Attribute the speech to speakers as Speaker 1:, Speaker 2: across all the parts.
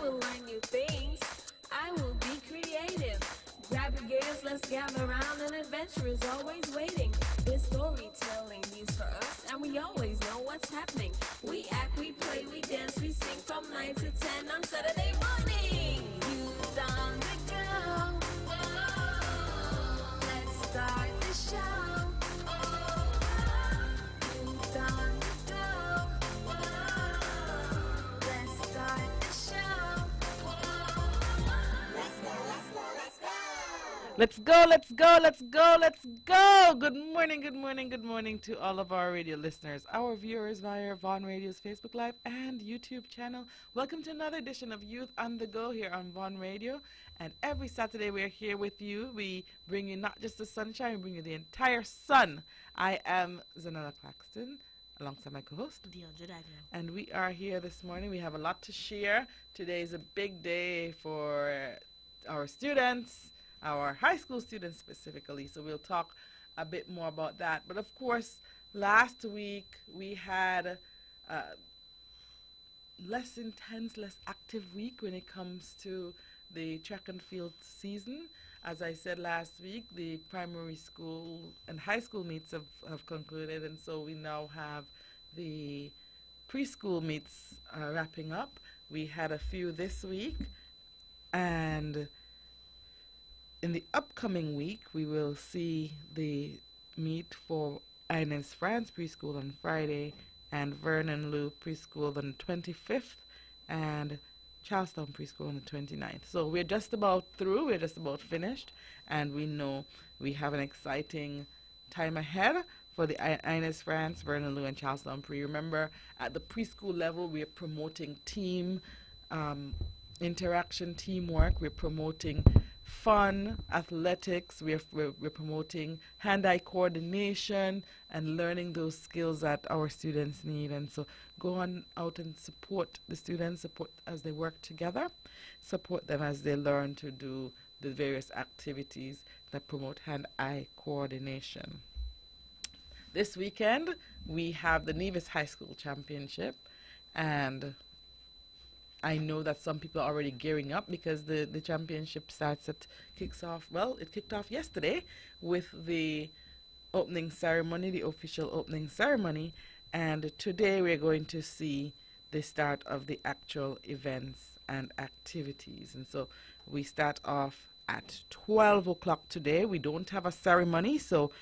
Speaker 1: will learn new things. I will be creative. Grab your gears, let's gather around. An adventure is always waiting. There's storytelling news for us, and we always know what's happening. We act, we play, we dance, we sing from 9 to 10 on Saturday morning. Youth on the go. Let's start the show. Youth on the go. Let's start the show. Let's go, let's go, let's go.
Speaker 2: Let's go, let's go, let's go, let's go. Good morning, good morning, good morning to all of our radio listeners, our viewers via Vaughn Radio's Facebook Live and YouTube channel. Welcome to another edition of Youth on the Go here on Vaughn Radio. And every Saturday we're here with you. We bring you not just the sunshine, we bring you the entire sun. I am Zanella Claxton, alongside my co-host.
Speaker 3: DeAndre Dagner.
Speaker 2: And we are here this morning. We have a lot to share. Today is a big day for our students, our high school students specifically. So we'll talk a bit more about that. But of course, last week we had a less intense, less active week when it comes to the track and field season. As I said last week, the primary school and high school meets have concluded, and so we now have the preschool meets wrapping up. We had a few this week, and in the upcoming week, we will see the meet for Inez France Preschool on Friday and Vernon Lou Preschool on the 25th and Charlestown Preschool on the 29th. So we're just about through, we're just about finished, and we know we have an exciting time ahead for the Inez France, Vernon Lou, and Charlestown Pre. Remember, at the preschool level, we're promoting team interaction, teamwork. We're promoting fun, athletics. We're promoting hand-eye coordination and learning those skills that our students need. And so go on out and support the students, support as they work together, support them as they learn to do the various activities that promote hand-eye coordination. This weekend, we have the Nevis High School Championship, and I know that some people are already gearing up because the championship kicks off yesterday with the opening ceremony, the official opening ceremony, and today we're going to see the start of the actual events and activities. And so we start off at 12 o'clock today. We don't have a ceremony, so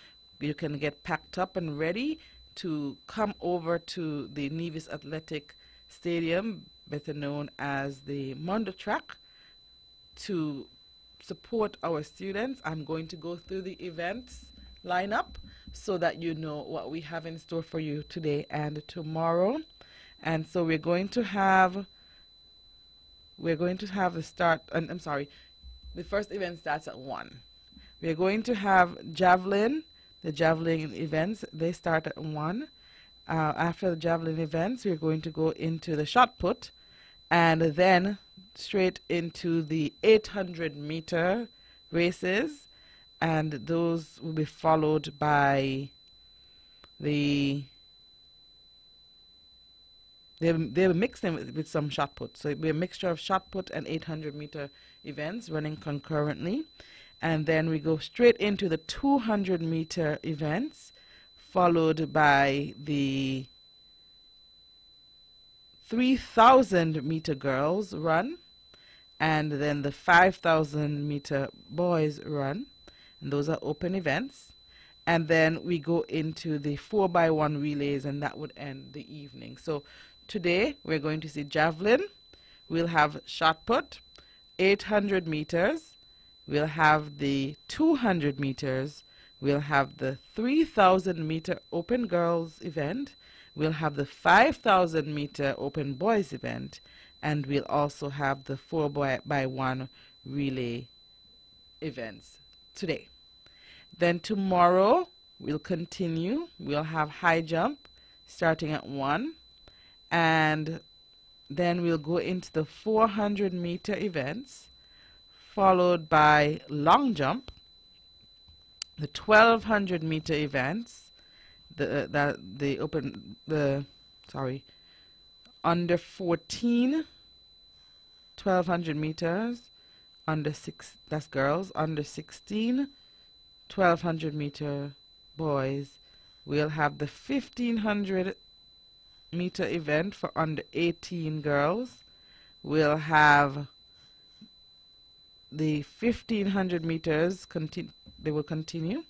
Speaker 2: you can get packed up and ready to come over to the Nevis Athletic Stadium, better known as the Mondo Track, to support our students. I'm going to go through the events lineup so that you know what we have in store for you today and tomorrow. And so we're going to have the start, and I'm sorry, the first event starts at 1. We're going to have javelin. The javelin events, they start at 1. After the javelin events, we're going to go into the shot put, and then straight into the 800-meter races, and those will be followed by they'll mix them with some shot put. So it'll be a mixture of shot put and 800-meter events running concurrently. And then we go straight into the 200-meter events, followed by the 3,000-meter girls run, and then the 5,000-meter boys run. And those are open events. And then we go into the 4x1 relays, and that would end the evening. So today we're going to see javelin. We'll have shot put, 800 meters. We'll have the 200 meters. We'll have the 3,000-meter open girls event. We'll have the 5,000-meter open boys event. And we'll also have the 4x1 relay events today. Then tomorrow, we'll continue. We'll have high jump starting at 1. And then we'll go into the 400-meter events, followed by long jump, the 1,200-meter events, under 14 1,200 meters, that's girls, under 16, 1,200 meter boys. We'll have the 1,500 meter event for under 18 girls. We'll have the 1,500 meters, they will continue.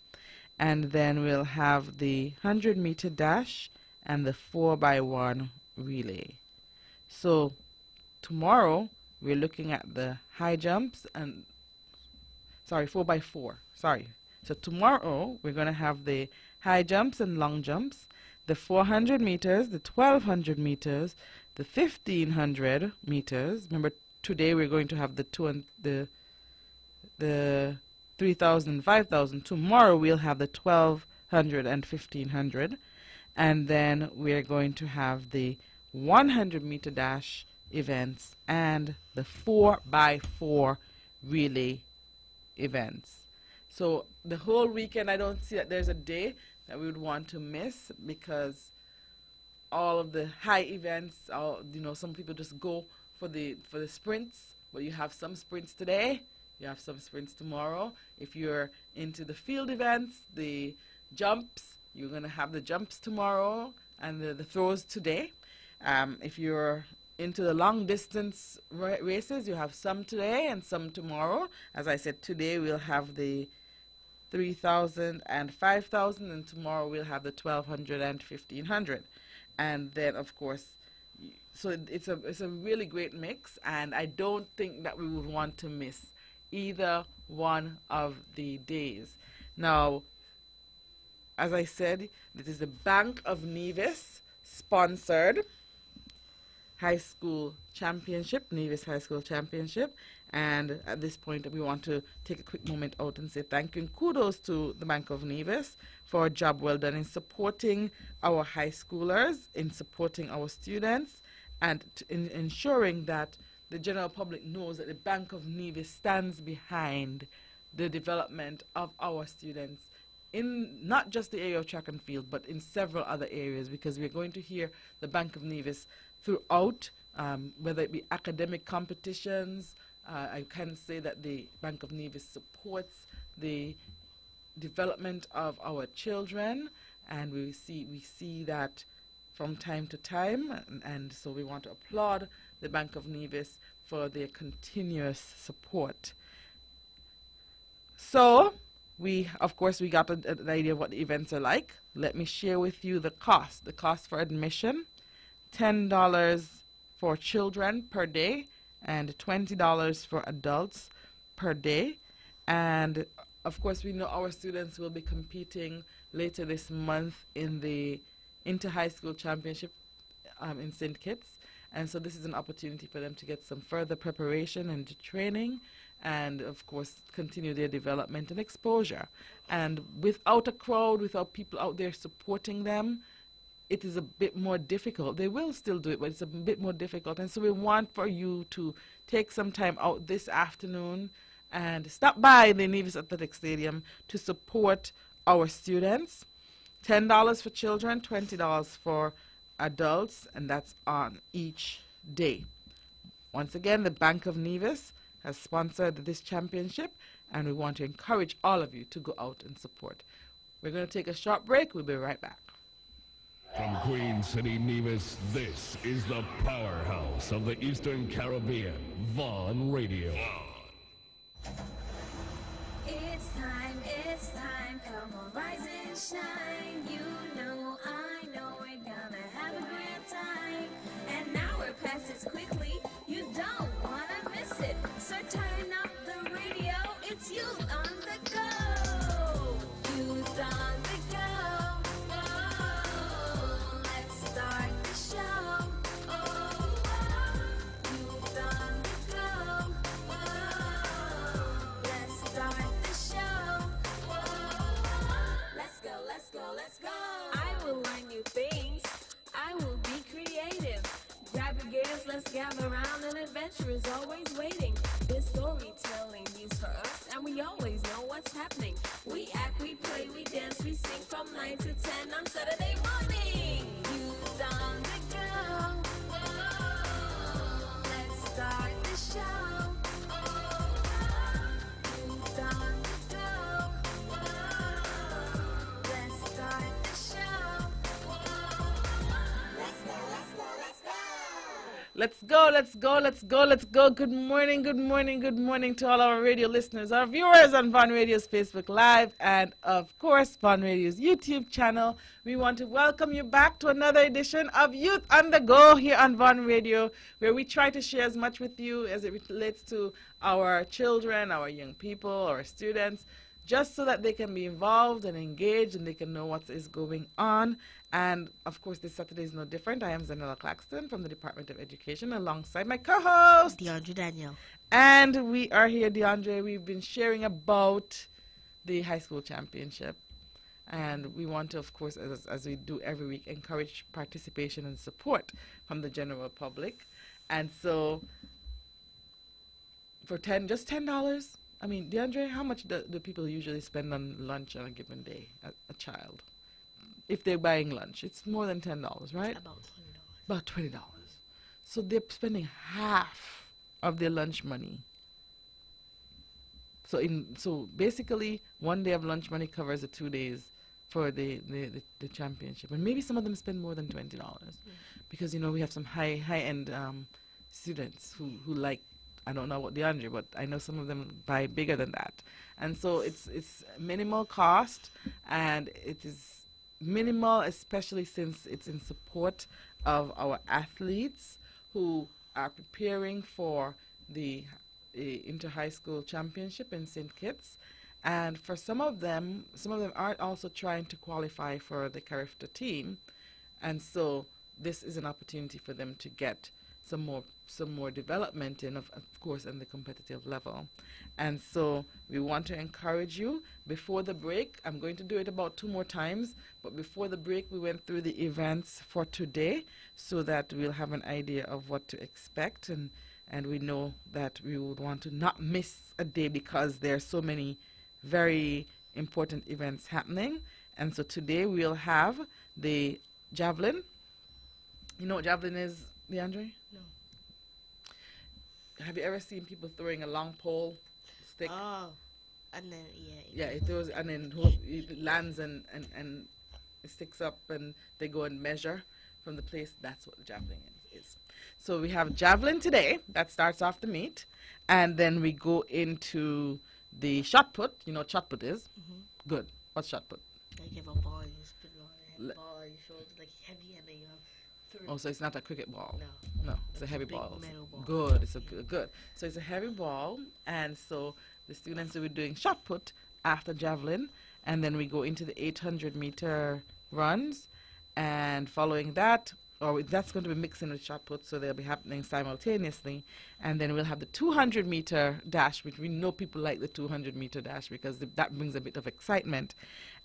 Speaker 2: And then we'll have the 100 meter dash and the 4x1 relay. So tomorrow we're looking at the high jumps and 4x4. So tomorrow we're going to have the high jumps and long jumps, the 400 meters, the 1,200 meters, the 1,500 meters. Remember, today we're going to have the 3,000 and 5,000. Tomorrow we'll have the 1,200 and 1,500. And then we're going to have the 100 meter dash events and the 4x4 relay events. So the whole weekend, I don't see that there's a day that we would want to miss, because all of the high events, some people just go for the sprints, but you have some sprints today, you have some sprints tomorrow. If you're into the field events, the jumps, you're going to have the jumps tomorrow and the throws today. If you're into the long distance races, you have some today and some tomorrow. As I said, today we'll have the 3,000 and 5,000, and tomorrow we'll have the 1,200 and 1,500. And then, of course, so it's a really great mix, and I don't think that we would want to miss either one of the days. Now, as I said, this is the Bank of Nevis sponsored high school championship, Nevis High School Championship. And at this point, we want to take a quick moment out and say thank you and kudos to the Bank of Nevis for a job well done in supporting our high schoolers, in supporting our students, and in ensuring that the general public knows that the Bank of Nevis stands behind the development of our students in not just the area of track and field, but in several other areas, because we're going to hear the Bank of Nevis throughout, whether it be academic competitions. I can say that the Bank of Nevis supports the development of our children, and we see that from time to time, and so we want to applaud the Bank of Nevis for their continuous support. So, of course, we got an idea of what the events are like. Let me share with you the cost. The cost for admission, $10 for children per day, and $20 for adults per day. And of course, we know our students will be competing later this month in the Inter-High School Championship in St. Kitts. And so this is an opportunity for them to get some further preparation and training, and of course continue their development and exposure. And without a crowd, without people out there supporting them, it is a bit more difficult. They will still do it, but it's a bit more difficult. And so we want for you to take some time out this afternoon and stop by the Nevis Athletic Stadium to support our students. $10 for children, $20 for adults, and that's on each day. Once again, the Bank of Nevis has sponsored this championship, and we want to encourage all of you to go out and support. We're going to take a short break. We'll be right back.
Speaker 3: From Queen City, Nevis, this is the powerhouse of the Eastern Caribbean, Vaughn Radio.
Speaker 1: It's time, come on, rise and shine. You know, I know we're gonna have a great time. And now we're past this quickly, you don't wanna miss it. So turn up the radio, it's youth on the go. Youth on the go. Oh, let's start the show. Oh, youth on the go. Oh, let's start the show. Oh, let's go. I will learn new things. I will be creative. Grab your gears, let's gather around. An adventure is always waiting. There's storytelling news for us, and we always know what's happening. We act, we play, we dance, we sing from 9 to 10 on Saturday morning. Youth on the go. Whoa, let's start the show.
Speaker 2: Let's go, let's go, let's go, let's go. Good morning, good morning, good morning to all our radio listeners, our viewers on Von Radio's Facebook Live, and of course, Von Radio's YouTube channel. We want to welcome you back to another edition of Youth on the Go here on Von Radio, where we try to share as much with you as it relates to our children, our young people, our students, just so that they can be involved and engaged and they can know what is going on. And, of course, this Saturday is no different. I am Zanella Claxton from the Department of Education alongside my co-host,
Speaker 4: DeAndre Daniel.
Speaker 2: And we are here, DeAndre. We've been sharing about the high school championship. And we want to, of course, as we do every week, encourage participation and support from the general public. And so for just $10, I mean, DeAndre, how much do people usually spend on lunch on a given day, a child? If they're buying lunch, it's more than $10, right?
Speaker 4: About $20.
Speaker 2: About $20. So they're spending half of their lunch money. So basically, one day of lunch money covers the 2 days for the championship. And maybe some of them spend more than $20 because, you know, we have some high-end students who like, I don't know about DeAndre, but I know some of them buy bigger than that. And so it's minimal cost, and it is minimal, especially since it's in support of our athletes who are preparing for the inter-high school championship in St. Kitts. And for some of them are also trying to qualify for the Carifta team. And so this is an opportunity for them to get some more development in, of course, on the competitive level. And so we want to encourage you. Before the break, I'm going to do it about 2 more times, but before the break we went through the events for today so that we'll have an idea of what to expect, and we know that we would want to not miss a day because there are so many very important events happening. And so today we'll have the javelin. You know what javelin is, DeAndre?
Speaker 4: No.
Speaker 2: Have you ever seen people throwing a long pole stick?
Speaker 4: Oh, and then
Speaker 2: Yeah, it throws, and then it lands and it sticks up, and they go and measure from the place. That's what the javelin is. So we have javelin today. That starts off the meet, and then we go into the shot put. You know what shot put is?
Speaker 4: Mm-hmm.
Speaker 2: Good. What's shot put?
Speaker 4: like you have a ball, you spin on a ball on your shoulder, like heavy, and then you
Speaker 2: Oh, so it's not a cricket ball.
Speaker 4: No.
Speaker 2: No, it's a heavy
Speaker 4: big
Speaker 2: ball.
Speaker 4: metal ball.
Speaker 2: Good. It's a good. So it's a heavy ball, and so the students will be doing shot put after javelin, and then we go into the 800-meter runs, and following that, that's going to be mixing with shot put, so they'll be happening simultaneously, and then we'll have the 200-meter dash, which we know people like the 200-meter dash because that brings a bit of excitement,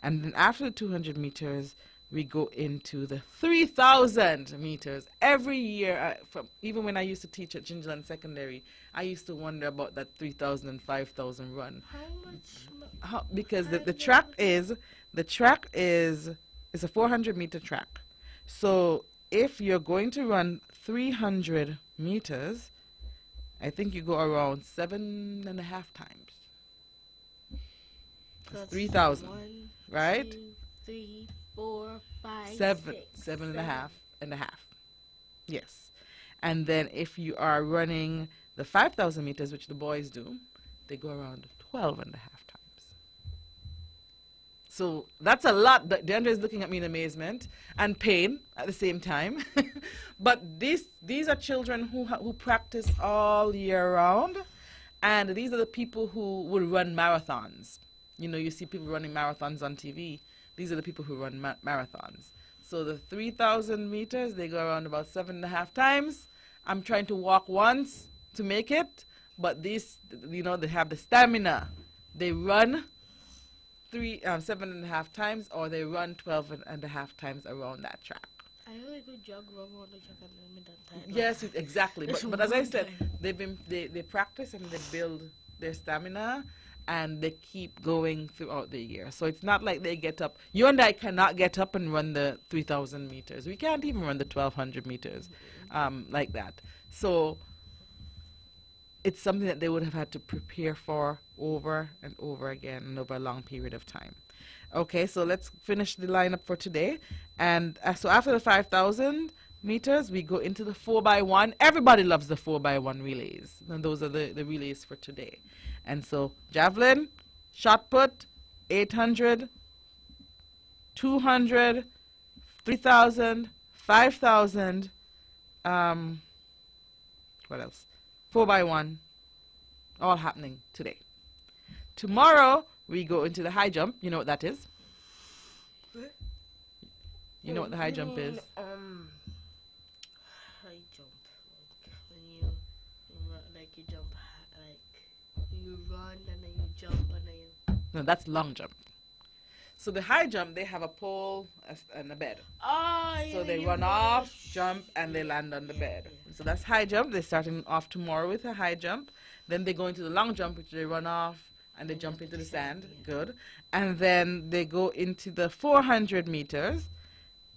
Speaker 2: and then after the 200 meters. We go into the 3,000 meters. Every year, even when I used to teach at Gingerland Secondary, I used to wonder about that 3,000 and 5,000 run.
Speaker 4: How much?
Speaker 2: Because the track is it's a 400-meter track. So if you're going to run 300 meters, I think you go around 7.5 times. 3,000, right?
Speaker 4: 2, 3, 4, 5,
Speaker 2: 7,
Speaker 4: 6,
Speaker 2: 7.5. Yes. And then if you are running the 5,000 meters, which the boys do, they go around 12.5 times. So that's a lot. DeAndre is looking at me in amazement and pain at the same time. But these are children who practice all year round, and these are the people who will run marathons. You know, you see people running marathons on TV. These are the people who run marathons. So the 3,000 meters, they go around about 7.5 times. I'm trying to walk once to make it, but these, you know, they have the stamina. They run 7.5 times, or they run 12.5 times around that track.
Speaker 4: I really could jog around the track and then that time.
Speaker 2: Yes, exactly. But as I said, they practice and they build their stamina, and they keep going throughout the year. So it's not like they get up. You and I cannot get up and run the 3,000 meters. We can't even run the 1,200 meters like that. So it's something that they would have had to prepare for over and over again and over a long period of time. Okay, so let's finish the lineup for today. And so after the 5,000 meters, we go into the 4x1. Everybody loves the 4x1 relays. And those are the relays for today. And so javelin, shot put, 800, 200, 3,000, 5,000, what else? 4x1, all happening today. Tomorrow, we go into the high jump. You know what that is? You know what the high jump is?
Speaker 4: High jump. Like when you run, like you jump, like you run and then you jump and then you.
Speaker 2: No, that's long jump. So the high jump, they have a pole and a bed.
Speaker 4: Oh, yeah.
Speaker 2: So they run off, jump, and they land on the bed. So that's high jump. They're starting off tomorrow with a high jump. Then they go into the long jump, which they run off and they jump into the sand. Good. And then they go into the 400 meters,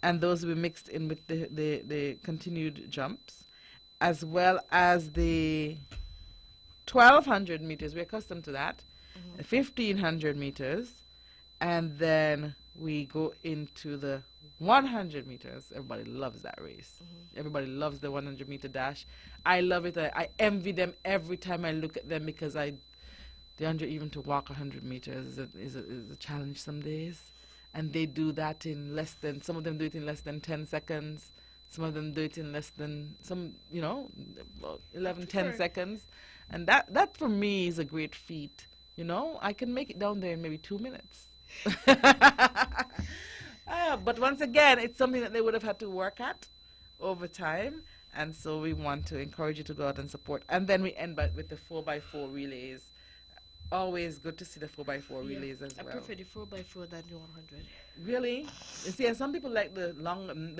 Speaker 2: and those will be mixed in with the continued jumps, as well as the 1,200 meters. We're accustomed to that. 1,500 meters. And then we go into the 100 meters. Everybody loves that race. Everybody loves the 100-meter dash. I love it. I envy them every time I look at them because even to walk 100 meters is a challenge some days. And they do that in less than, some of them do it in less than 10 seconds. Some of them do it in less than, 11, 10 seconds. And that for me is a great feat. You know, I can make it down there in maybe 2 minutes. But once again, it's something that they would have had to work at over time, and so we want to encourage you to go out and support. And then we end with the 4x4 relays. Always good to see the 4x4 relays as well.
Speaker 4: I prefer the 4x4 than the 100.
Speaker 2: Really? You see, and some people like the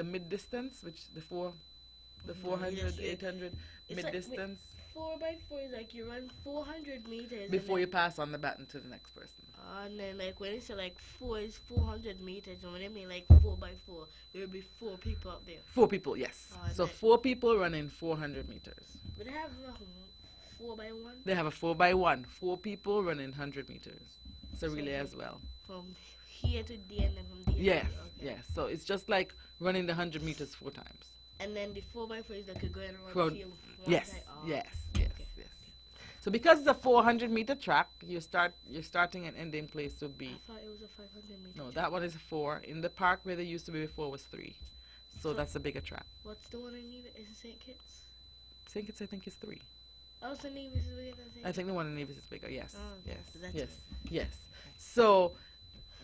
Speaker 2: mid distance, which the 400,
Speaker 4: yes,
Speaker 2: 800 mid distance.
Speaker 4: 4x4 is like you run 400 meters
Speaker 2: before you pass on the baton to the next person.
Speaker 4: And then like when it's like 4 is 400 meters, and when they mean like 4x4, there will be 4 people up there.
Speaker 2: 4 people, yes. So 4 people running 400 meters.
Speaker 4: But they have a 4x1?
Speaker 2: They have a 4x1. 4 people running 100 meters. It's a relay as well.
Speaker 4: From here to the end and from the end.
Speaker 2: Yes, yes. So it's just like running the 100 meters 4 times.
Speaker 4: And then the 4x4 is like you go around the field.
Speaker 2: Yes, yes. So because it's a 400-meter track, your starting and ending place would be.
Speaker 4: I thought it was a 500-meter.
Speaker 2: No, that one is a 4. In the park where they used to be before was 3. So that's a bigger track.
Speaker 4: What's the one in Nevis? Is it St. Kitts?
Speaker 2: St. Kitts, I think, is 3.
Speaker 4: Oh, so Nevis is bigger than St. Kitts?
Speaker 2: I think the one in Nevis is bigger. Yes,
Speaker 4: okay.
Speaker 2: yes,
Speaker 4: So that's
Speaker 2: yes,
Speaker 4: good.
Speaker 2: yes. So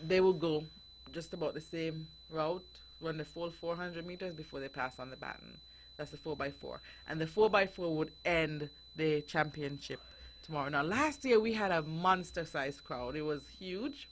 Speaker 2: they will go just about the same route, run the full 400 meters before they pass on the baton. That's the 4x4. And the 4x4 would end the championship tomorrow. Now, last year we had a monster-sized crowd. It was huge.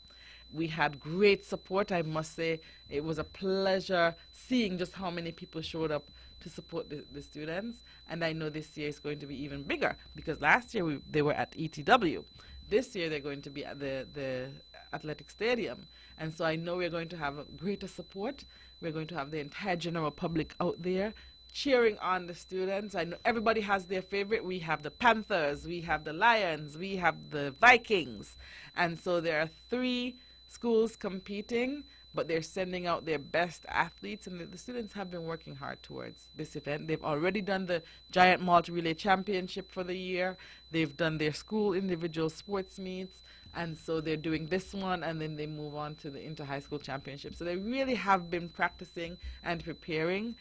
Speaker 2: We had great support, I must say. It was a pleasure seeing just how many people showed up to support the students. And I know this year is going to be even bigger because last year they were at ETW. This year they're going to be at the athletic stadium. And so I know we're going to have greater support. We're going to have the entire general public out there cheering on the students. I know everybody has their favorite. We have the Panthers, we have the Lions, we have the Vikings. And so there are 3 schools competing, but they're sending out their best athletes, and the students have been working hard towards this event. They've already done the Giant Malt Relay Championship for the year. They've done their school individual sports meets, and so they're doing this one, and then they move on to the Inter-High School Championship. So they really have been practicing and preparing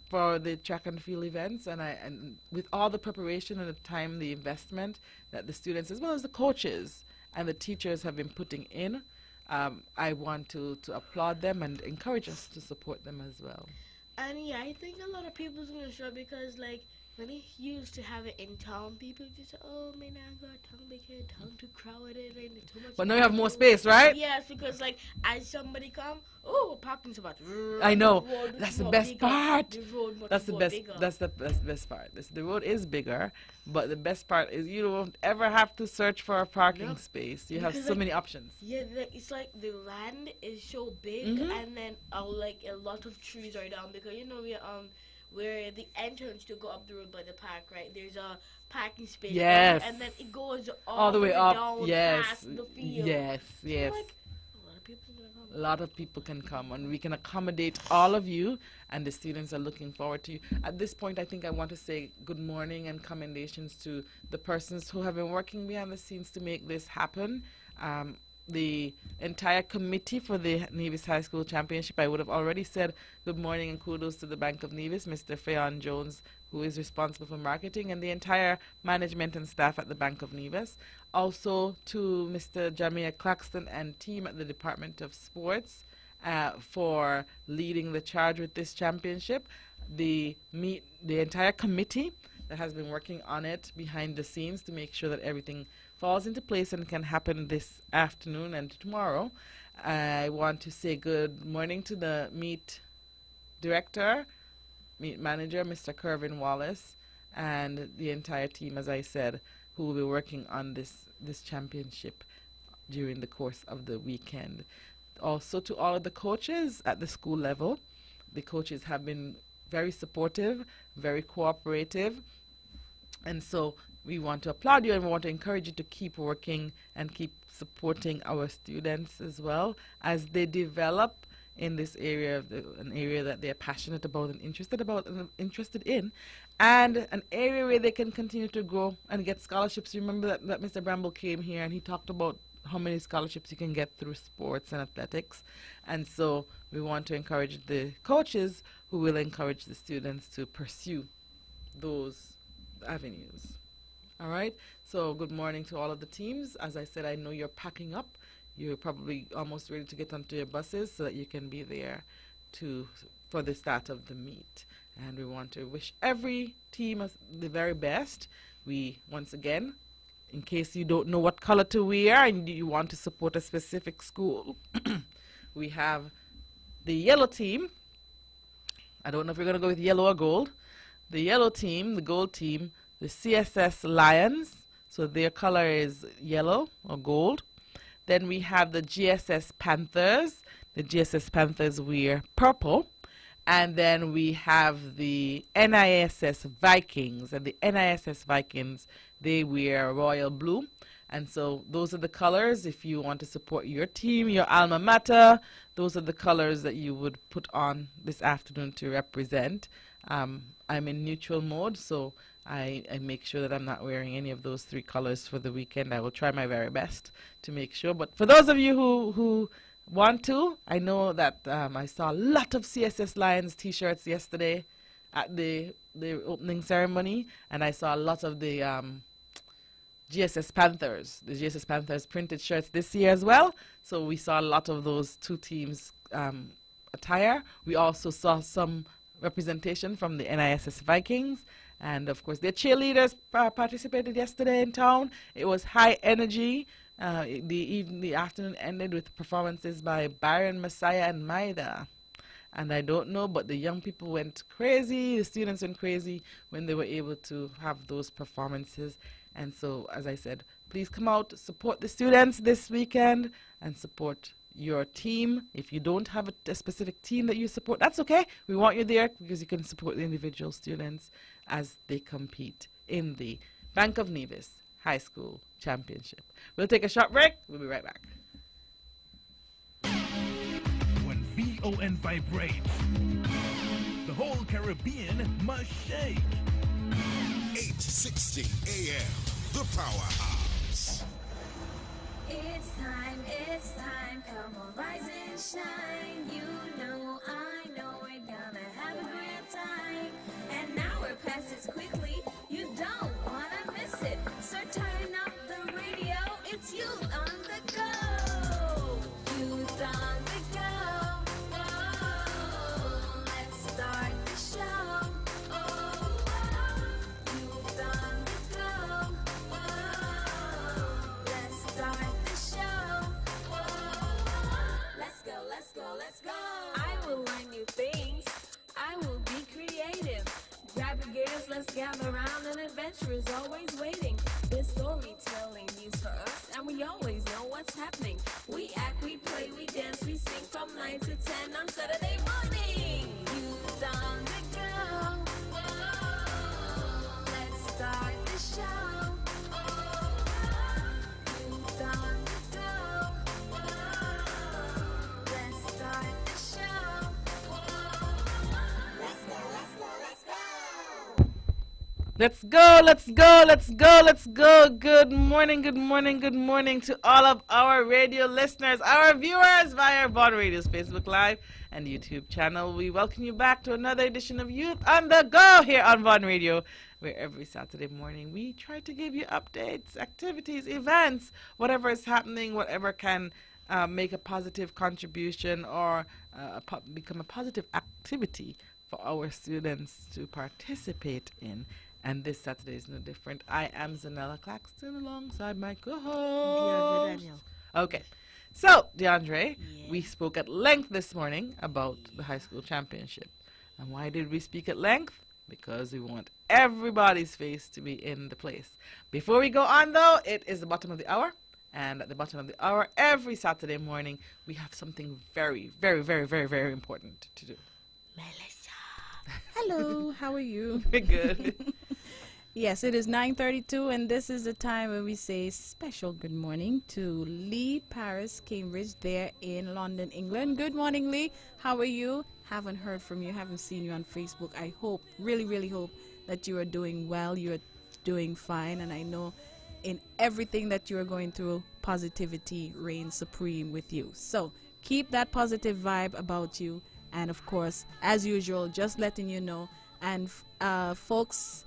Speaker 2: for the track and field events, and with all the preparation and the time, the investment that the students, as well as the coaches and the teachers, have been putting in, I want to applaud them and encourage us to support them as well.
Speaker 4: And yeah, I think a lot of people's gonna show because like when they used to have it in town, people just say, "Oh man, I got tongue because tongue too crowded and too much."
Speaker 2: But now you have more space, right?
Speaker 4: Yes, because like as somebody come, oh, parking spot.
Speaker 2: I know. That's the best part. That's the best.
Speaker 4: Bigger.
Speaker 2: That's the best part. The road is bigger, but the best part is you don't ever have to search for a parking space. You have so many options.
Speaker 4: Yeah, it's like the land is so big, and then like a lot of trees are down because you know where the entrance to go up the road by the park, right? There's a parking space.
Speaker 2: Yes.
Speaker 4: And then it goes
Speaker 2: all the way up.
Speaker 4: Down
Speaker 2: Yes.
Speaker 4: past the field.
Speaker 2: Yes. Yes.
Speaker 4: So, like, a lot of people are gonna come.
Speaker 2: a lot of people can come, and we can accommodate all of you, and the students are looking forward to you. At this point, I think I want to say good morning and commendations to the persons who have been working behind the scenes to make this happen. The entire committee for the Nevis High School Championship, I would have already said good morning and kudos to the Bank of Nevis, Mr. Fayon Jones, who is responsible for marketing, and the entire management and staff at the Bank of Nevis. Also to Mr. Jamia Claxton and team at the Department of Sports for leading the charge with this championship. The entire committee that has been working on it behind the scenes to make sure that everything falls into place and can happen this afternoon and tomorrow. I want to say good morning to the meet director, meet manager, Mr. Kervin Wallace, and the entire team, as I said, who will be working on this championship during the course of the weekend. Also to all of the coaches at the school level. The coaches have been very supportive, very cooperative, and so we want to applaud you and we want to encourage you to keep working and keep supporting our students as well as they develop in this area, an area that they're passionate about and interested in, and an area where they can continue to grow and get scholarships. You remember that Mr. Bramble came here and he talked about how many scholarships you can get through sports and athletics, and so we want to encourage the coaches who will encourage the students to pursue those avenues. All right, so good morning to all of the teams. As I said, I know you're packing up. You're probably almost ready to get onto your buses so that you can be there for the start of the meet. And we want to wish every team the very best. We, once again, in case you don't know what color to wear and you want to support a specific school, we have the yellow team. I don't know if you're going to go with yellow or gold. The yellow team, the gold team, the CSS Lions, so their color is yellow or gold. Then we have the GSS Panthers. The GSS Panthers wear purple. And then we have the NISS Vikings. And the NISS Vikings, they wear royal blue. And so those are the colors. If you want to support your team, your alma mater, those are the colors that you would put on this afternoon to represent. I'm in neutral mode, so I make sure that I'm not wearing any of those three colors for the weekend. I will try my very best to make sure. But for those of you who want to, I know that I saw a lot of CSS Lions t-shirts yesterday at the opening ceremony, and I saw a lot of the GSS Panthers printed shirts this year as well. So we saw a lot of those two teams attire. We also saw some representation from the NISS Vikings. And, of course, their cheerleaders participated yesterday in town. It was high energy. The afternoon ended with performances by Byron, Messiah, and Maida. And I don't know, but the young people went crazy. The students went crazy when they were able to have those performances. And so, as I said, please come out, support the students this weekend, and support your team. If you don't have a specific team that you support, that's okay. We want you there because you can support the individual students as they compete in the Bank of Nevis High School Championship. We'll take a short break. We'll be right back.
Speaker 5: When VON vibrates, the whole Caribbean must shake.
Speaker 6: 860 AM, the Powerhouse.
Speaker 1: It's time, come on, rise and shine. You know, I know we're gonna have a great time. And now we're past this quickly, you don't wanna miss it. So turn up the radio, it's Youth on the Go. Youth on the Go. Oh, let's start the show. Oh, Youth on the Go. Oh, let's start the show. Let's go. I will learn new things. I will be creative. Grab your gears, let's gather around. An adventure is always waiting. There's storytelling news for us, and we always know what's happening. We act, we play, we dance, we sing from 9 to 10 on Saturday morning. Youth on the Go. Whoa, let's start the show. Youth on the Go. Whoa,
Speaker 2: Let's go, let's go, let's go, let's go. Good morning, good morning, good morning to all of our radio listeners, our viewers via Vaughn Radio's Facebook Live and YouTube channel. We welcome you back to another edition of Youth on the Go here on Vaughn Radio, where every Saturday morning we try to give you updates, activities, events, whatever is happening, whatever can make a positive contribution or become a positive activity for our students to participate in. And this Saturday is no different. I am Zanella Claxton alongside my co-host.
Speaker 4: Daniel.
Speaker 2: Okay. So, DeAndre, we spoke at length this morning about the high school championship. And why did we speak at length? Because we want everybody's face to be in the place. Before we go on, though, it is the bottom of the hour. And at the bottom of the hour, every Saturday morning, we have something very, very, very, very, very important to do.
Speaker 4: Melissa.
Speaker 7: Hello, how are you?
Speaker 2: Good.
Speaker 7: Yes, it is 9:32, and this is the time when we say special good morning to Lee Paris Cambridge there in London, England. Good morning, Lee. How are you? Haven't heard from you, haven't seen you on Facebook. I hope, really, really hope that you are doing well, you are doing fine, and I know in everything that you are going through, positivity reigns supreme with you. So keep that positive vibe about you, and of course, as usual, just letting you know, and folks,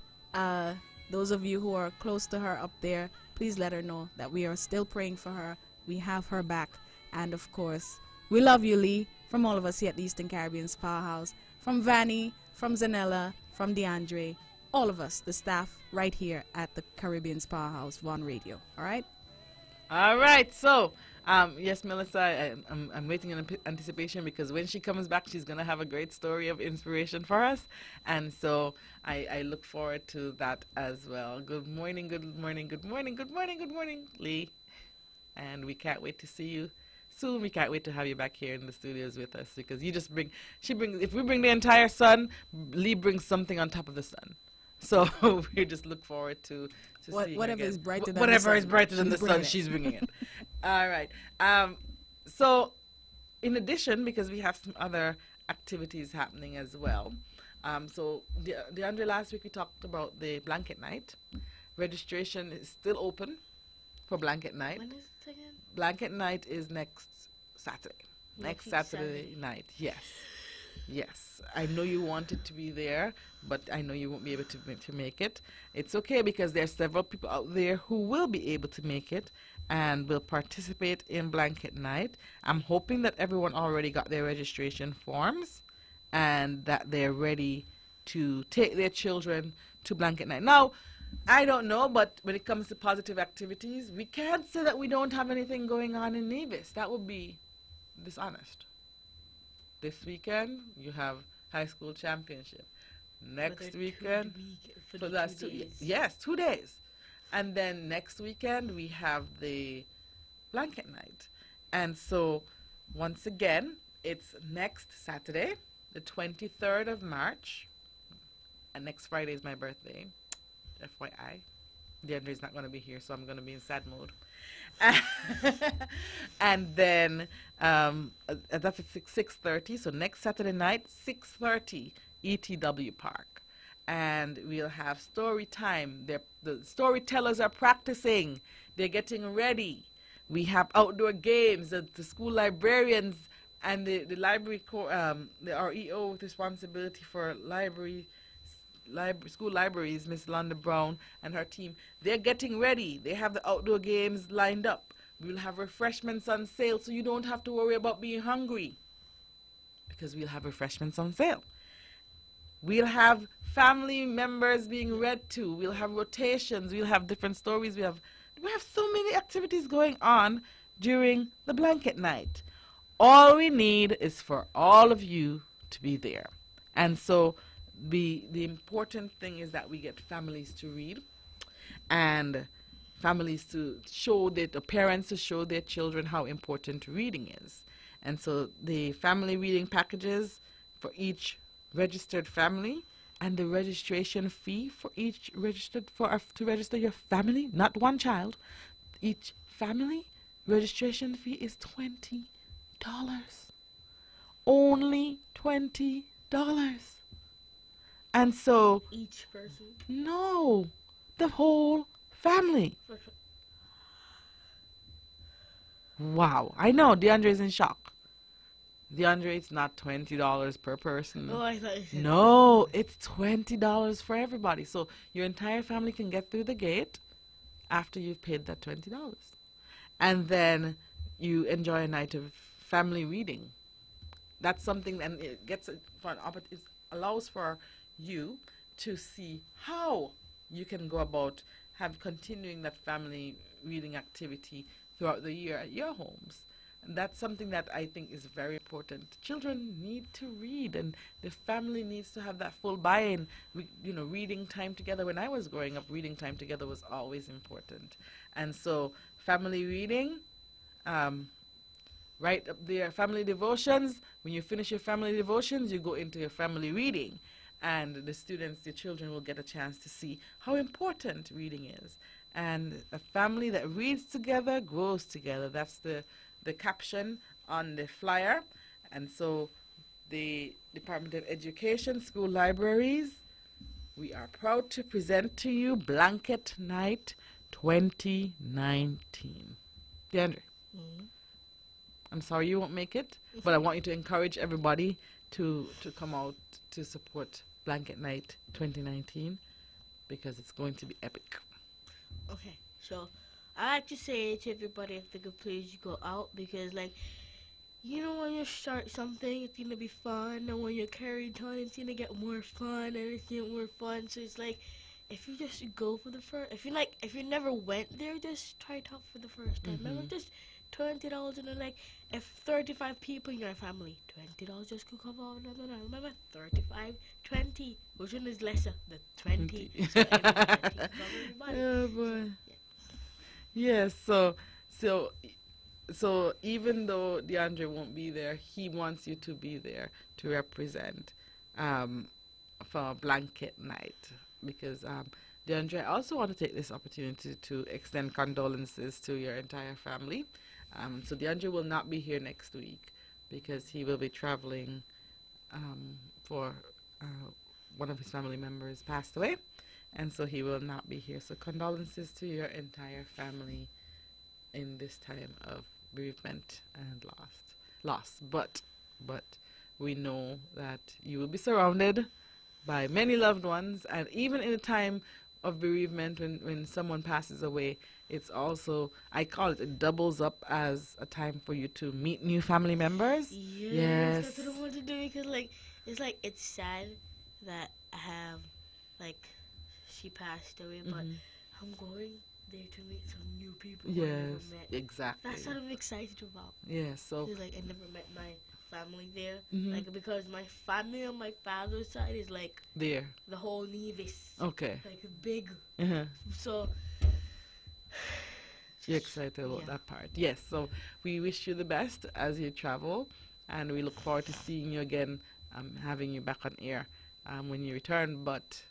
Speaker 7: those of you who are close to her up there, please let her know that we are still praying for her. We have her back. And of course, we love you, Lee, from all of us here at the Eastern Caribbean's Powerhouse, from Vanny, from Zanella, from DeAndre, all of us, the staff right here at the Caribbean's Powerhouse, Vaughn Radio. All right?
Speaker 2: All right. So, yes, Melissa, I'm waiting in anticipation because when she comes back, she's going to have a great story of inspiration for us. And so I look forward to that as well. Good morning, good morning, good morning, good morning, good morning, Lee. And we can't wait to see you soon. We can't wait to have you back here in the studios with us because you just if we bring the entire sun, Lee brings something on top of the sun. So we just look forward to seeing
Speaker 7: whatever
Speaker 2: again.
Speaker 7: is brighter than
Speaker 2: Whatever
Speaker 7: the sun,
Speaker 2: is brighter than the
Speaker 7: she's
Speaker 2: sun,
Speaker 7: bringing it.
Speaker 2: she's bringing it. All right. So in addition, because we have some other activities happening as well. So DeAndre, last week we talked about the blanket night. Registration is still open for blanket night.
Speaker 4: When is it again?
Speaker 2: Blanket night is next Saturday. Next Saturday night. Yes. Yes, I know you wanted to be there, but I know you won't be able to make it. It's okay because there's several people out there who will be able to make it and will participate in Blanket Night. I'm hoping that everyone already got their registration forms and that they're ready to take their children to Blanket Night. Now, I don't know, but when it comes to positive activities, we can't say that we don't have anything going on in Nevis. That would be dishonest. This weekend, you have high school championship. Next weekend,
Speaker 4: For the 2 days.
Speaker 2: Yes, 2 days. And then next weekend, we have the blanket night. And so, once again, it's next Saturday, the 23rd of March. And next Friday is my birthday. FYI. DeAndre is not going to be here, so I'm going to be in sad mode. And then that's at 6:30. So next Saturday night, 6:30, ETW Park. And we'll have story time. The storytellers are practicing. They're getting ready. We have outdoor games. The school librarians and the library, the REO with responsibility for school libraries, Miss Londa Brown and her team, they're getting ready. They have the outdoor games lined up. We'll have refreshments on sale, so you don't have to worry about being hungry because we'll have refreshments on sale. We'll have family members being read to. We'll have rotations. We'll have different stories. We have so many activities going on during the blanket night. All we need is for all of you to be there. And so the important thing is that we get families to read and families to show parents to show their children how important reading is. And so the family reading packages for each registered family and the registration fee for each to register your family, not one child, each family registration fee is $20. Only $20. And so,
Speaker 4: Each person.
Speaker 2: no, the whole family. Wow. I know, DeAndre is in shock. DeAndre, it's not $20 per person.
Speaker 4: Oh, I thought you said
Speaker 2: No, it's $20 for everybody. So your entire family can get through the gate after you've paid that $20. And then you enjoy a night of family reading. That's something, and it gets it allows for you to see how you can go about continuing that family reading activity throughout the year at your homes. And that's something that I think is very important. Children need to read, and the family needs to have that full buy-in. Reading time together. When I was growing up, reading time together was always important. And so family reading, right up there, family devotions. When you finish your family devotions, you go into your family reading. And the children will get a chance to see how important reading is. And a family that reads together grows together. That's the caption on the flyer. And so the Department of Education, school libraries, we are proud to present to you Blanket Night 2019. DeAndre, I'm sorry you won't make it, but I want you to encourage everybody to come out to support Blanket Night 2019 because it's going to be epic.
Speaker 4: Okay, so I like to say to everybody if they could please go out because, like, when you start something, it's going to be fun, and when you carry it on, it's going to get more fun, and it's going to get more fun. So it's like, if you just go for the first, if you never went there, just try it out for the first time. Remember, just $20, and then, like, if 35 people in your family, $20 just could cover all of them. Remember, 35, 20, which one is lesser? The 20. So everybody.
Speaker 2: Oh boy. Yes, so even though DeAndre won't be there, he wants you to be there to represent for Blanket Night. Because DeAndre, I also want to take this opportunity to extend condolences to your entire family. So DeAndre will not be here next week because he will be traveling for one of his family members passed away. And so he will not be here. So condolences to your entire family in this time of bereavement and loss. But we know that you will be surrounded by many loved ones. And even in a time of bereavement, when someone passes away, it's also, I call it doubles up as a time for you to meet new family members.
Speaker 4: Yes. That's what I want to do because, it's sad that I have, she passed away, but I'm going there to meet some new people who I never met.
Speaker 2: Exactly.
Speaker 4: That's what I'm excited about.
Speaker 2: Yes, so
Speaker 4: I never met my family there, because my family on my father's side is
Speaker 2: there,
Speaker 4: the whole Nevis.
Speaker 2: Okay.
Speaker 4: Big. So
Speaker 2: you're excited about that part. Yes, so we wish you the best as you travel, and we look forward to seeing you again, having you back on air when you return. But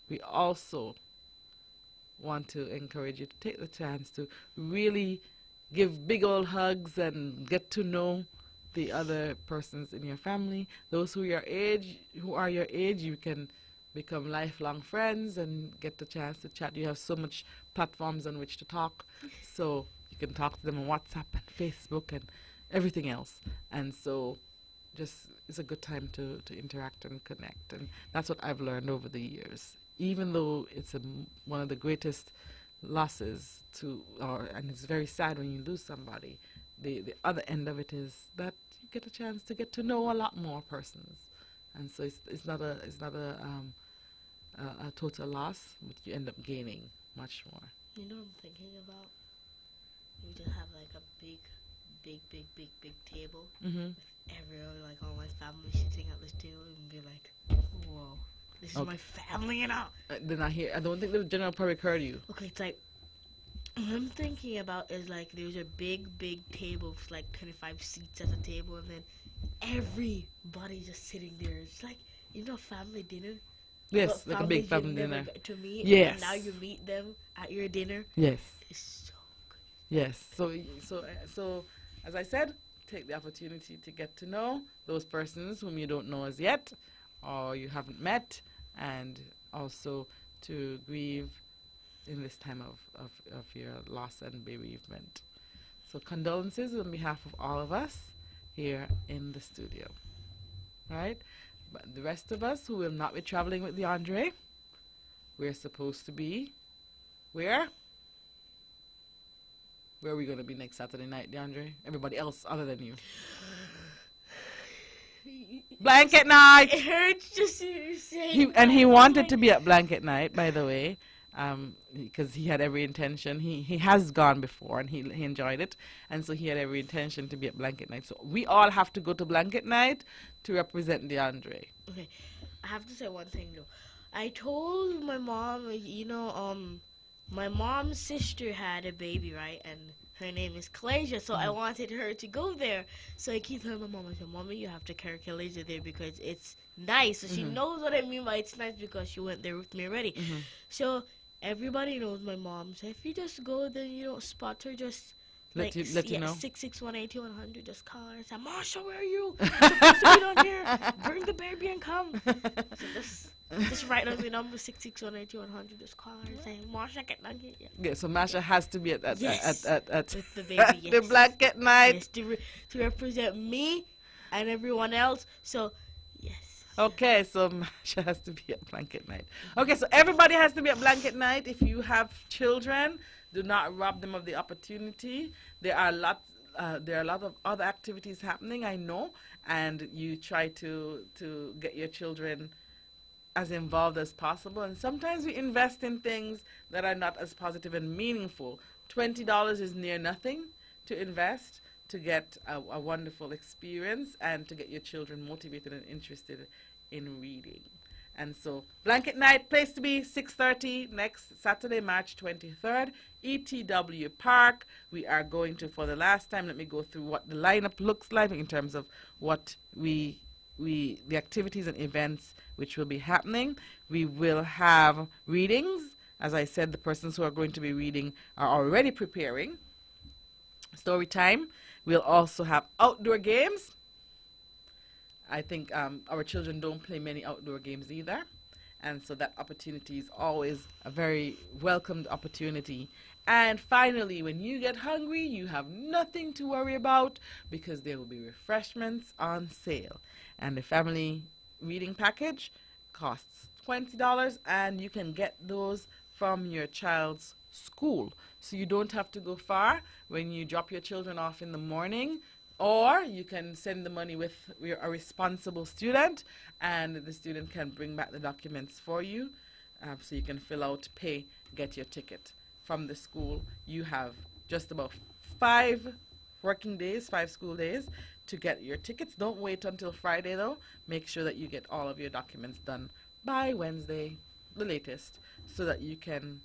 Speaker 2: we also want to encourage you to take the chance to really give big old hugs and get to know the other persons in your family. Those who are your age, you can become lifelong friends and get the chance to chat. You have so much platforms on which to talk, so you can talk to them on WhatsApp and Facebook and everything else. And so it's a good time to interact and connect. And that's what I've learned over the years. Even though it's one of the greatest losses and it's very sad when you lose somebody, the other end of it is that you get a chance to get to know a lot more persons. And so it's not a total loss, but you end up gaining much more.
Speaker 4: You know what I'm thinking about? We just have a big table with everyone, all my family sitting at this table and be like, whoa, this is my family,
Speaker 2: Then I don't think the general public heard you.
Speaker 4: Okay, it's what I'm thinking about is there's a big table with 25 seats at the table, and then everybody just sitting there. It's family dinner.
Speaker 2: Yes, like a big family dinner.
Speaker 4: To meet,
Speaker 2: yes.
Speaker 4: And now you meet them at your dinner.
Speaker 2: Yes.
Speaker 4: It's so good.
Speaker 2: Yes. So as I said, take the opportunity to get to know those persons whom you don't know as yet, or you haven't met, and also to grieve in this time of your loss and bereavement. So condolences on behalf of all of us here in the studio. Right? But the rest of us who will not be traveling with DeAndre, we're supposed to be where? Where are we going to be next Saturday night, DeAndre? Everybody else other than you. Blanket night!
Speaker 4: It hurts just to say.
Speaker 2: He wanted to be at Blanket night, by the way, because he had every intention. He has gone before, and he enjoyed it, and so he had every intention to be at Blanket night. So we all have to go to Blanket night to represent DeAndre.
Speaker 4: Okay, I have to say one thing though. I told my mom, my mom's sister had a baby, right? And her name is Kalasia, so I wanted her to go there. So I keep telling my mom, I said, Mommy, you have to carry Kalasia there because it's nice. So she knows what I mean by it's nice because she went there with me already. So everybody knows my mom. So if you just go there, you don't spot her, just
Speaker 2: Let you know.
Speaker 4: 661-8100, just call her and say, Marsha, where are you? You're supposed to be down here. Bring the baby and come. So just write on the number 661-8100. Just call her and say, Marsha, get down here.
Speaker 2: Yeah, so Masha has to be at
Speaker 4: With the baby,
Speaker 2: the
Speaker 4: yes.
Speaker 2: Blanket night.
Speaker 4: Yes, to represent me and everyone else. So, yes.
Speaker 2: Okay, so Masha has to be at Blanket night. Okay, so everybody has to be at Blanket night. If you have children, do not rob them of the opportunity. There are a lot of other activities happening, I know, and you try to get your children as involved as possible. And sometimes we invest in things that are not as positive and meaningful. $20 is near nothing to invest to get a wonderful experience and to get your children motivated and interested in reading. And so, Blanket night, place to be, 6:30 next Saturday, March 23rd, ETW Park. We are going to, for the last time, let me go through what the lineup looks like in terms of what the activities and events which will be happening. We will have readings. As I said, the persons who are going to be reading are already preparing. Story time. We'll also have outdoor games. I think our children don't play many outdoor games either. And so that opportunity is always a very welcomed opportunity. And finally, when you get hungry, you have nothing to worry about because there will be refreshments on sale. And the family reading package costs $20, and you can get those from your child's school. So you don't have to go far when you drop your children off in the morning, or you can send the money with a responsible student, and the student can bring back the documents for you. So you can fill out, pay, get your ticket from the school. You have just about 5 working days, 5 school days to get your tickets. Don't wait until Friday though. Make sure that you get all of your documents done by Wednesday, the latest, so that you can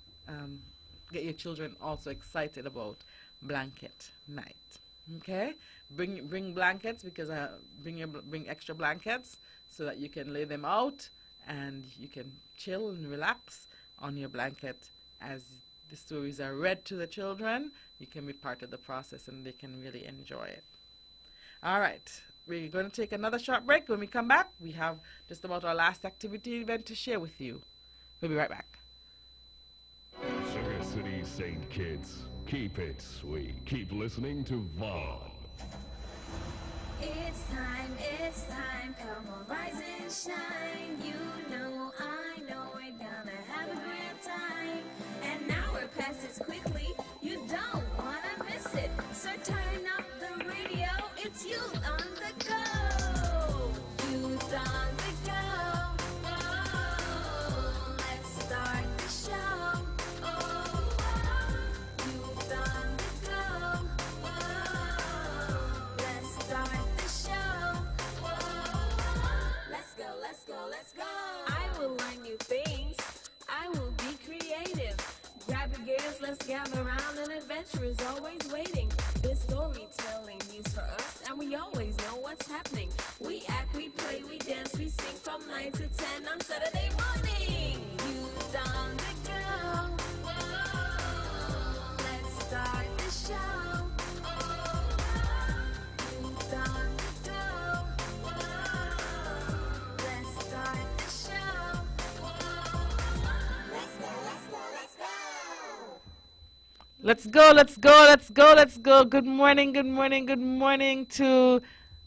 Speaker 2: get your children also excited about Blanket night. Okay, bring blankets because bring extra blankets so that you can lay them out and you can chill and relax on your blanket as the stories are read to the children. You can be part of the process and they can really enjoy it. All right, we're going to take another short break. When we come back, we have just about our last activity event to share with you. We'll be right back.
Speaker 3: Sugar City St. Kitts, keep it sweet. Keep listening to Vaughn.
Speaker 1: It's time, come on, rise and shine. You know, I know we're gonna have a great time. An hour passes quickly, you don't wanna miss it. So turn up the radio, it's Youth on the Go. Youth on the Go. Oh, let's start the show. Oh, Youth on the Go. Oh, let's start the show. Let's go. I will learn new things. I will be creative. Grab your gears, let's gather around. An adventure is always waiting. This storytelling news for us, and we always know what's happening. We act, we play, we dance, we sing from 9 to 10 on Saturday morning. Youth on the go. Whoa, let's start the show. Youth on the go. Whoa, let's start
Speaker 2: Let's go, let's go, let's go, let's go. Good morning, good morning, good morning to,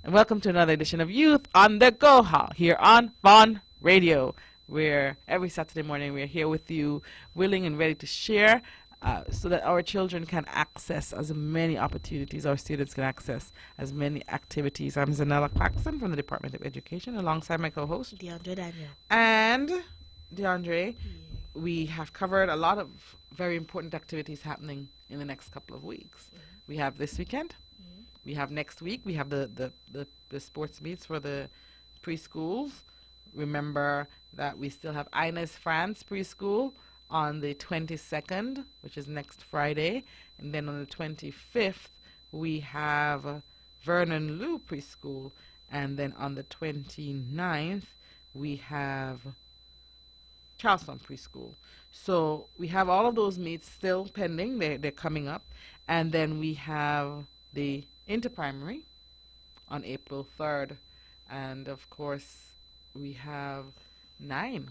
Speaker 2: and welcome to another edition of Youth on the Go here on Vaughn Radio, where every Saturday morning we're here with you, willing and ready to share so that our children can access as many opportunities, our students can access as many activities. I'm Zanella Claxton from the Department of Education, alongside my co-host,
Speaker 4: DeAndre Daniel.
Speaker 2: And DeAndre, we have covered a lot of very important activities happening in the next couple of weeks. We have this weekend. We have next week. We have the sports meets for the preschools. Remember that we still have Inez France preschool on the 22nd, which is next Friday. And then on the 25th, we have Vernon Lou preschool. And then on the 29th, we have Charlestown preschool. So we have all of those meets still pending. They're coming up. And then we have the interprimary on April 3rd. And of course, we have nine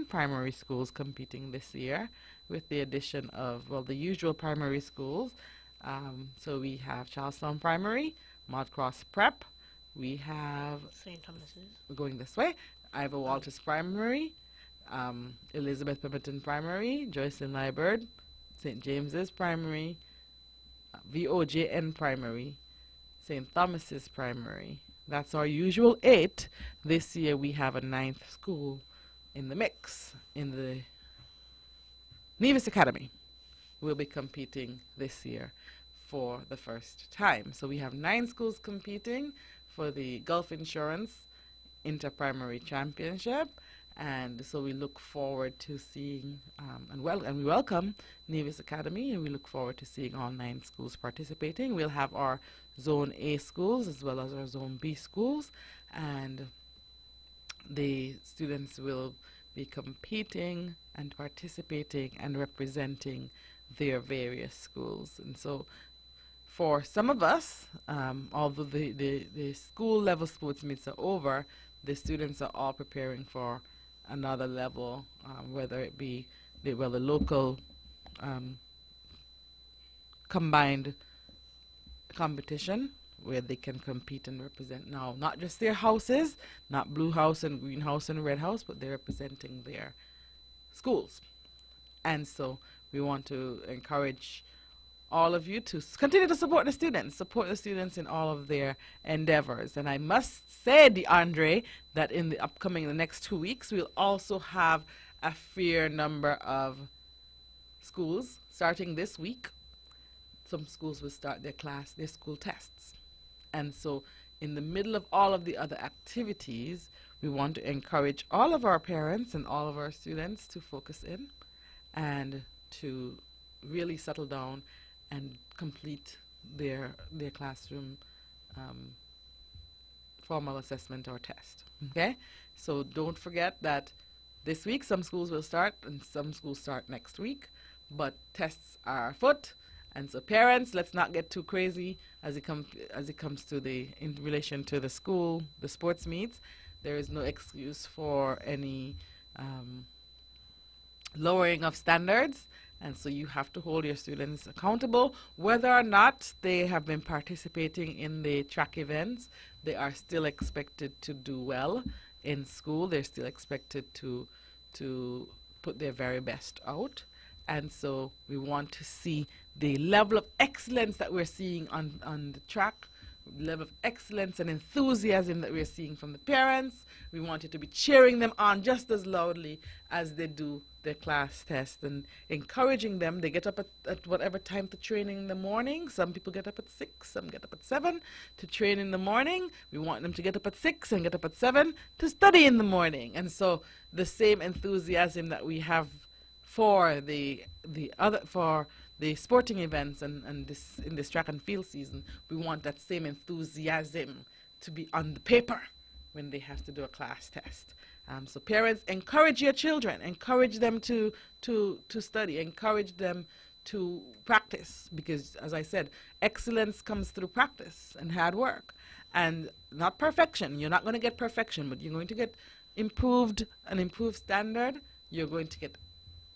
Speaker 2: primary schools competing this year with the addition of, well, the usual primary schools. So we have Charlestown Primary, Maude Cross Prep. We have
Speaker 4: St. Thomas's.
Speaker 2: We're going this way. Ivor Walters Primary, Elizabeth Pemberton Primary, Joycelyn Liburd, St. James's Primary, VOJN Primary, St. Thomas's Primary. That's our usual 8. This year we have a 9th school in the mix. In the Nevis Academy will be competing this year for the first time. So we have 9 schools competing for the Gulf Insurance Interprimary Championship. And so we look forward to seeing, and we welcome Nevis Academy, and we look forward to seeing all 9 schools participating. We'll have our Zone A schools as well as our Zone B schools, and the students will be competing and participating and representing their various schools. And so for some of us, although the school level sports meets are over, the students are all preparing for another level, whether it be the local combined competition where they can compete and represent now not just their houses, not blue house and green house and red house, but they're representing their schools. And so we want to encourage all of you to continue to support the students in all of their endeavors. And I must say, DeAndre, that in the next 2 weeks, we'll also have a fair number of schools starting this week. Some schools will start their school tests. And so in the middle of all of the other activities, we want to encourage all of our parents and all of our students to focus in and to really settle down and complete their classroom formal assessment or test. Okay? So don't forget that this week some schools will start and some schools start next week, but tests are afoot. And so parents, let's not get too crazy as it comes to in relation to the school, the sports meets. There is no excuse for any lowering of standards. And so you have to hold your students accountable. Whether or not they have been participating in the track events, they are still expected to do well in school. They're still expected to put their very best out. And so we want to see the level of excellence that we're seeing on the track, level of excellence and enthusiasm that we're seeing from the parents. We want you to be cheering them on just as loudly as they do their class test and encouraging them. They get up at whatever time to train in the morning. Some people get up at 6, some get up at 7 to train in the morning. We want them to get up at 6 and get up at 7 to study in the morning. And so the same enthusiasm that we have for the sporting events and in this track and field season, we want that same enthusiasm to be on the paper when they have to do a class test. So parents, encourage your children, encourage them to study, encourage them to practice, because as I said, excellence comes through practice and hard work and not perfection. You're not going to get perfection, but you're going to get an improved standard. You're going to get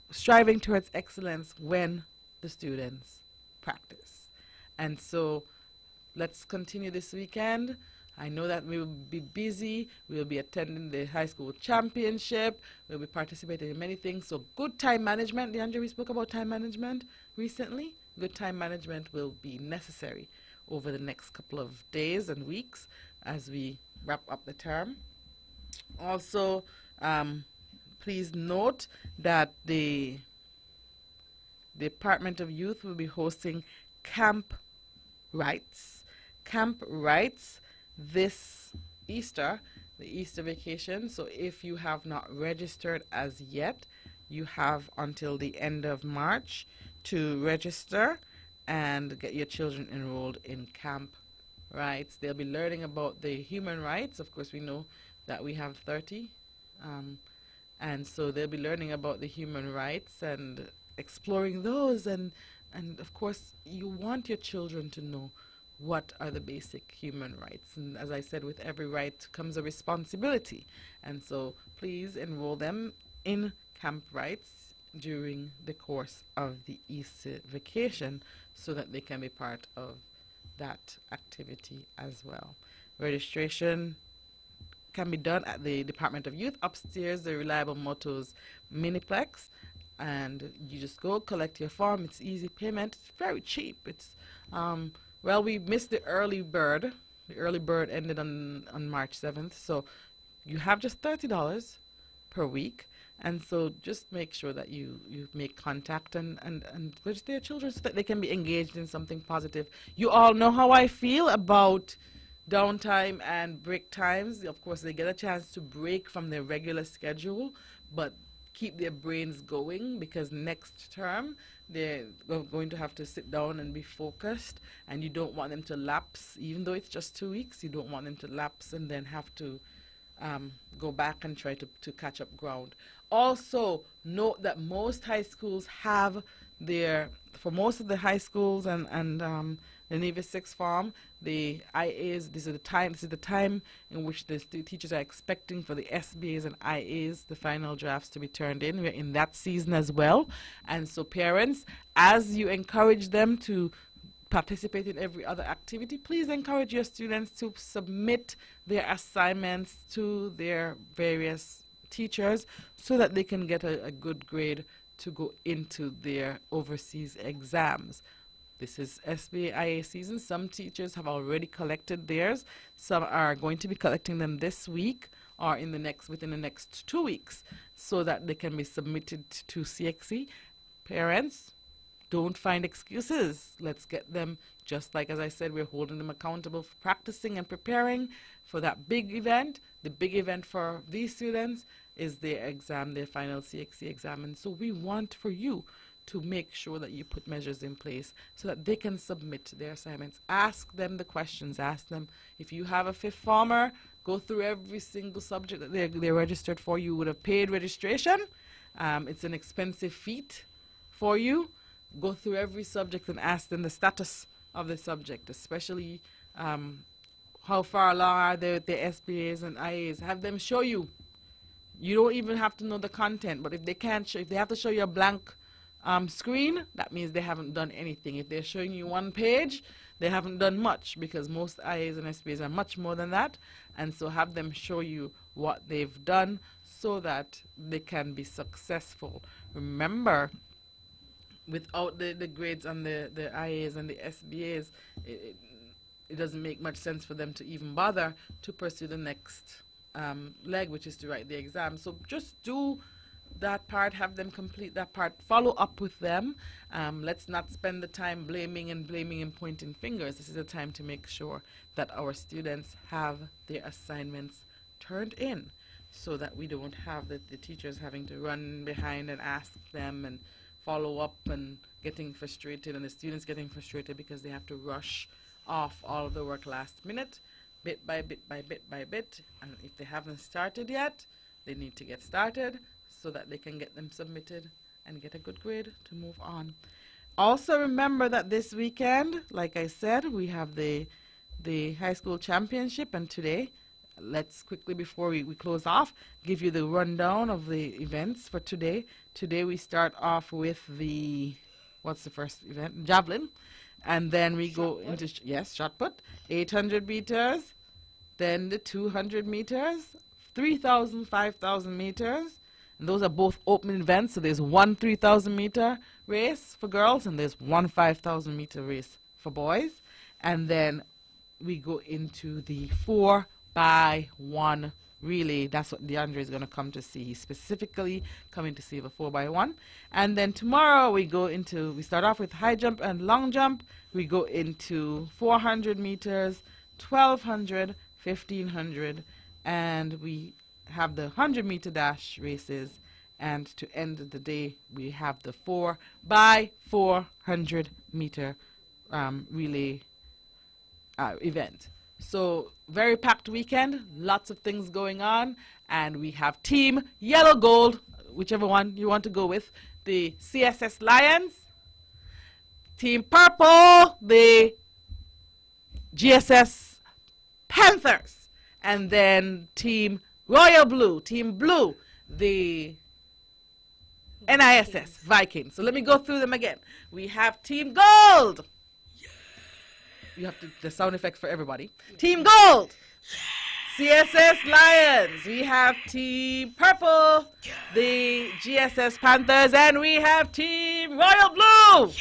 Speaker 2: striving towards excellence when the students practice. And so let's continue this weekend. I know that we will be busy. We will be attending the high school championship. We'll be participating in many things. So good time management. DeAndre, we spoke about time management recently. Good time management will be necessary over the next couple of days and weeks as we wrap up the term. Also, please note that the Department of Youth will be hosting Camp Rights. Camp Rights this Easter, the Easter vacation. So if you have not registered as yet, you have until the end of March to register and get your children enrolled in Camp Rights. They'll be learning about the human rights. Of course, we know that we have 30. And so they'll be learning about the human rights and exploring those. And of course, you want your children to know what are the basic human rights. And as I said, with every right comes a responsibility. And so please enroll them in Camp Rights during the course of the Easter vacation so that they can be part of that activity as well. Registration can be done at the Department of Youth upstairs, the Reliable Motors Miniplex. And you just go collect your form. It's easy payment. It's very cheap. It's well, we missed the early bird. The early bird ended on March 7th. So you have just $30 per week. And so just make sure that you make contact and register your children so that they can be engaged in something positive. You all know how I feel about downtime and break times. Of course, they get a chance to break from their regular schedule, but keep their brains going, because next term they're going to have to sit down and be focused, and you don't want them to lapse. Even though it's just 2 weeks, you don't want them to lapse and then have to go back and try to catch up ground. Also, note that most high schools have for most of the high schools and the Navy Sixth Form, the IAs, this is the time in which the teachers are expecting for the SBAs and IAs, the final drafts, to be turned in. We're in that season as well. And so parents, as you encourage them to participate in every other activity, please encourage your students to submit their assignments to their various teachers so that they can get a good grade to go into their overseas exams. This is SBA season. Some teachers have already collected theirs. Some are going to be collecting them this week or within the next 2 weeks so that they can be submitted to CXC. Parents, don't find excuses. Let's get them, just like as I said, we're holding them accountable for practicing and preparing for that big event. The big event for these students is their exam, their final CXC exam. And so we want for you to make sure that you put measures in place so that they can submit their assignments. Ask them the questions. Ask them, if you have a fifth former, go through every single subject that they're registered for. You would have paid registration. It's an expensive feat for you. Go through every subject and ask them the status of the subject, especially how far along are they with their SBAs and IAs. Have them show you. You don't even have to know the content, but if they can't show, if they have to show you a blank screen, that means they haven't done anything. If they're showing you one page, they haven't done much, because most IAs and SBAs are much more than that. And so have them show you what they've done so that they can be successful. Remember, without the grades on the IAs and the SBAs, it doesn't make much sense for them to even bother to pursue the next leg, which is to write the exam. So just do that part, have them complete that part, follow up with them. Let's not spend the time blaming and pointing fingers. This is a time to make sure that our students have their assignments turned in so that we don't have the teachers having to run behind and ask them and follow up and getting frustrated, and the students getting frustrated because they have to rush off all of the work last minute, bit by bit by bit by bit. And if they haven't started yet, they need to get started so that they can get them submitted and get a good grade to move on. Also remember that this weekend, like I said, we have the high school championship, and today, let's quickly, before we close off, give you the rundown of the events for today. Today we start off with the what's the first event? Javelin. And then we go into, shot put, 800 meters, then the 200 meters, 3,000, 5,000 meters. And those are both open events. So there's one 3,000 meter race for girls and there's one 5,000 meter race for boys. And then we go into the 4x1 relay. That's what DeAndre is going to come to see. He's specifically coming to see the 4x1. And then tomorrow we start off with high jump and long jump. We go into 400 meters, 1,200, 1,500, and we have the 100-meter dash races. And to end the day, we have the 4x400 meter relay event. So very packed weekend, lots of things going on, and we have Team Yellow Gold, whichever one you want to go with, the CSS Lions, Team Purple, the GSS Panthers, and then Team Royal Blue, Team Blue, the NISS Vikings. So let me go through them again. We have Team Gold. You have the sound effect for everybody. Team Gold, CSS Lions. We have Team Purple, the GSS Panthers, and we have Team Royal Blue,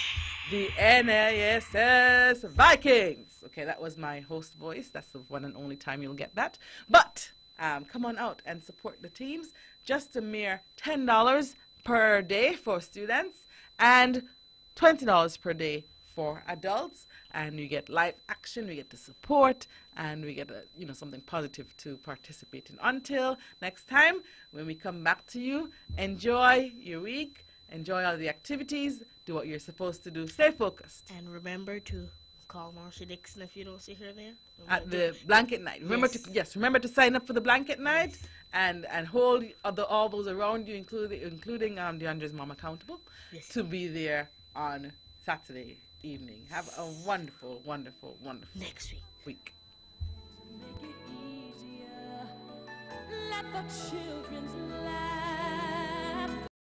Speaker 2: the NISS Vikings. Okay, that was my host voice. That's the one and only time you'll get that. But come on out and support the teams. Just a mere $10 per day for students and $20 per day for adults, and we get live action, we get the support, and we get something positive to participate in. Until next time, when we come back to you, enjoy your week, enjoy all the activities, do what you're supposed to do, stay focused.
Speaker 4: And remember to call Marcia Dixon if you don't see her there.
Speaker 2: At the blanket night. Remember remember to sign up for the blanket night and hold all those around you, including DeAndre's mom accountable, to be there on Saturday evening. Have a wonderful, wonderful, wonderful
Speaker 4: next
Speaker 2: week.
Speaker 1: Make it easier. Let the children's laugh.